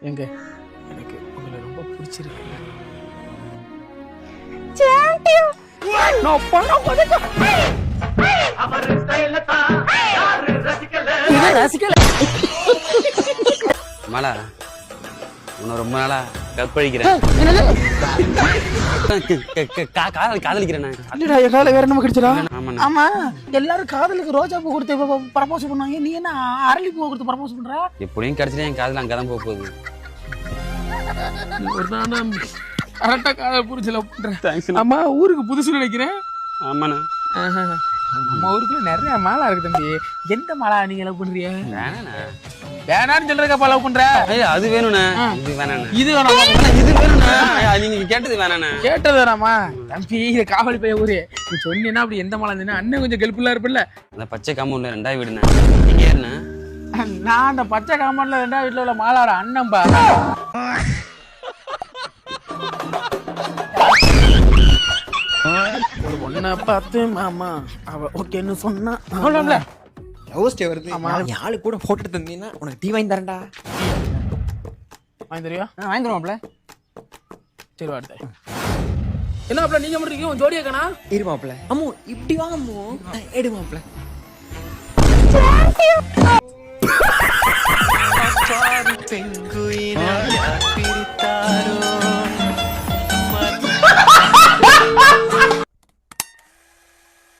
எங்க எனக்கு உங்களை ரொம்ப பிடிச்சிருக்கு. மாலா உன்னை ரொம்ப நாளா கற்பழிக்கிறேன். காதலிக்கிறேன். என் காலை வேற நம்ம கிடைச்சா? ஆமாண்ணா. ஆமா, எல்லாரும் காதலுக்கு ரோஜா பூ கொடுத்து ப்ரப்போஸ் பண்ணாங்க. நீ என்ன அரளி பூ கொடுத்து ப்ரப்போஸ் பண்ற? எப்படியும் கிடைச்சிட்டு என் காதல் அங்கதான் போக போகுது. ஒரு நானா கரெக்டா காதல் புரிஞ்சல பண்றேன். அம்மா ஊருக்கு புதுசு நினைக்கிறேன். ஆமாண்ணா. நம்ம ஊருக்குள்ள நிறைய மாலா இருக்கு தம்பி. எந்த மாலா நீங்க லவ் பண்றீங்க? வேணாண்ணா. வேணான்னு சொல்றதுக்கப்பா லவ் பண்ற? அது வேணும்ண்ணா. இது வேணாண்ணா. இது வேணாமா? இது வேணும்ண்ணா. நீங்க கேட்டது வேணாண்ணா. கேட்டது வேணாமா? தம்பி இது காவல் பைய ஊரு. நீ சொன்னீங்கன்னா அப்படி எந்த மாலா இருந்தீங்கன்னா அண்ணன் கொஞ்சம் கெல்ப்ஃபுல்லா இருப்பில்ல. அந்த பச்சை காம்பவுண்ட்ல 2வது வீடுண்ணா. நீங்க ஏறுண்ணா. நான் அந்த பச்சை காம்பவுண்ட்ல 2வது வீட்டுல உள்ள மாலாவோட அண்ணன்பா. ஒரு பொண்ணை பார்த்து மாமா அவ ஓகேன்னு சொன்னா யோசிச்சு வருது. ஆளு கூட போட்டு தந்தீங்கன்னா உனக்கு டீ வாங்கி தரேன்டா. வாங்கி தெரியும்? வாங்கி தருவாப்ல. சரி வார்த்தை என்ன அப்பல நீங்க மட்டும் இருக்கீங்க? ஜோடியா கணா இருமாப்ல. அம்மு இப்படி வாங்க அம்மு. எடுமாப்ல.